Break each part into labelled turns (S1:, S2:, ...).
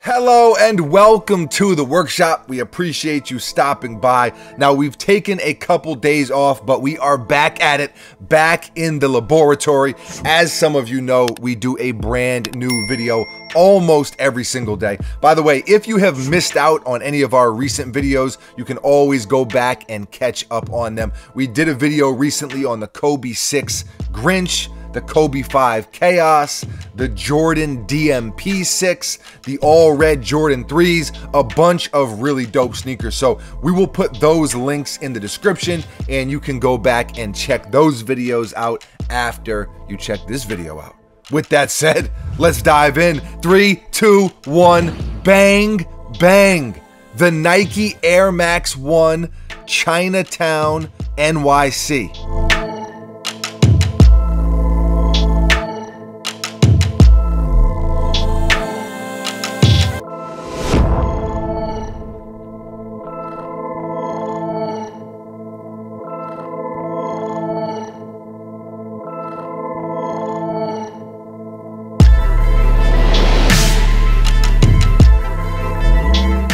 S1: Hello and welcome to the workshop. We appreciate you stopping by. Now, we've taken a couple days off, but we are back at it, back in the laboratory. As some of you know, we do a brand new video almost every single day. By the way, if you have missed out on any of our recent videos, you can always go back and catch up on them. We did a video recently on the Kobe 6 Grinch, the Kobe 5 Chaos, the Jordan DMP 6, the all red Jordan 3s, a bunch of really dope sneakers. So we will put those links in the description and you can go back and check those videos out after you check this video out. With that said, let's dive in. 3, 2, 1, bang, bang. The Nike Air Max 1 Chinatown NYC.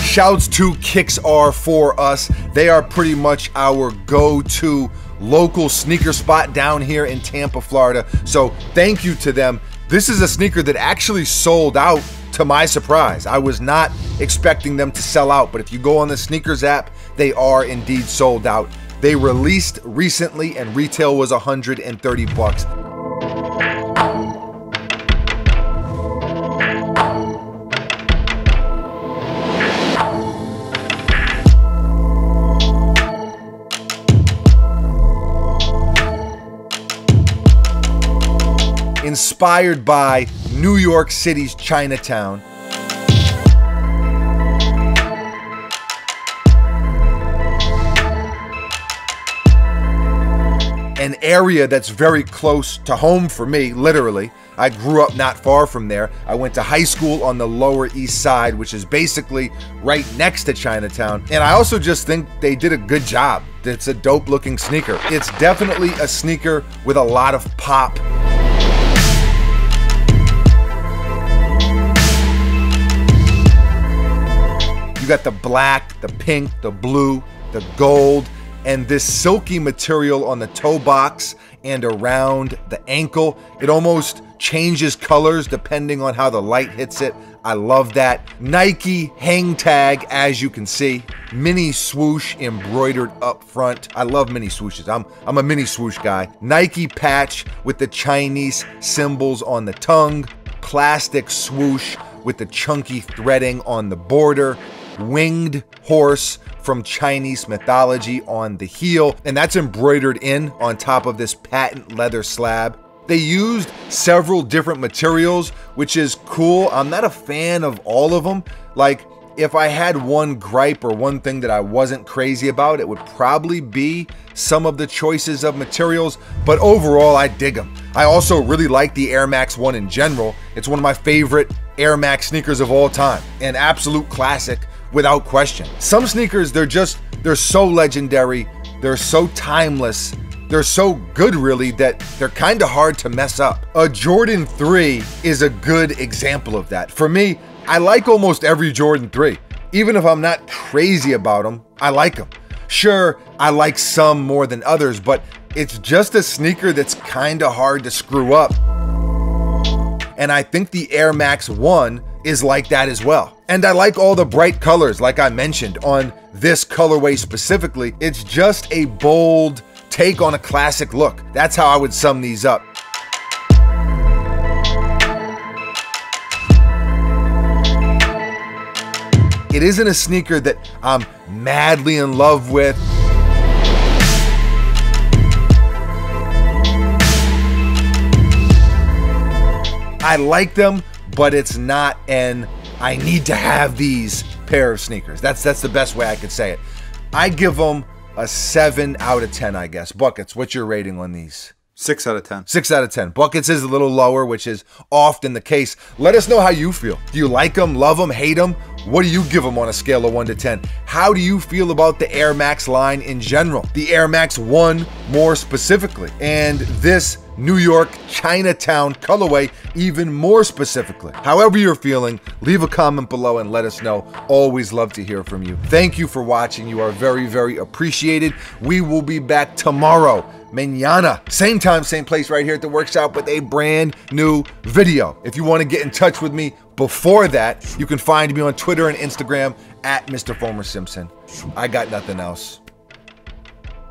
S1: Shouts to Kicks R for us. They are pretty much our go-to local sneaker spot down here in Tampa, Florida. So thank you to them. This is a sneaker that actually sold out to my surprise. I was not expecting them to sell out, but if you go on the sneakers app, they are indeed sold out. They released recently and retail was 130 bucks. Inspired by New York City's Chinatown. An area that's very close to home for me, literally. I grew up not far from there. I went to high school on the Lower East Side, which is basically right next to Chinatown. And I also just think they did a good job. It's a dope looking sneaker. It's definitely a sneaker with a lot of pop. You got the black, the pink, the blue, the gold, and this silky material on the toe box and around the ankle. It almost changes colors depending on how the light hits it. I love that. Nike hang tag, as you can see. Mini swoosh embroidered up front. I love mini swooshes. I'm a mini swoosh guy. Nike patch with the Chinese symbols on the tongue. Plastic swoosh with the chunky threading on the border. Winged horse from Chinese mythology on the heel, and that's embroidered in on top of this patent leather slab. They used several different materials, which is cool. I'm not a fan of all of them. Like, if I had one gripe or one thing that I wasn't crazy about, it would probably be some of the choices of materials, but overall I dig them. I also really like the Air Max 1 in general. It's one of my favorite Air Max sneakers of all time, an absolute classic without question. Some sneakers, they're so legendary, they're so timeless, they're so good really that they're kind of hard to mess up. A Jordan 3 is a good example of that. For me, I like almost every Jordan 3. Even if I'm not crazy about them, I like them. Sure, I like some more than others, but it's just a sneaker that's kind of hard to screw up. And I think the Air Max 1 is like that as well. And I like all the bright colors, like I mentioned, on this colorway specifically. It's just a bold take on a classic look. That's how I would sum these up. It isn't a sneaker that I'm madly in love with. I like them, but it's not an I need to have these pair of sneakers. That's the best way I could say it. I give them a 7 out of 10, I guess. Buckets, what's your rating on these?
S2: 6 out of 10.
S1: 6 out of 10. Buckets is a little lower, which is often the case. Let us know how you feel. Do you like them, love them, hate them? What do you give them on a scale of 1 to 10? How do you feel about the Air Max line in general? The Air Max 1 more specifically, and this New York Chinatown colorway even more specifically. However you're feeling, leave a comment below and let us know. Always love to hear from you. Thank you for watching. You are very, very appreciated. We will be back tomorrow, mañana, same time, same place, right here at the workshop with a brand new video. If you want to get in touch with me before that, you can find me on Twitter and Instagram at Mr. Former Simpson. I got nothing else.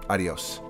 S1: Adios.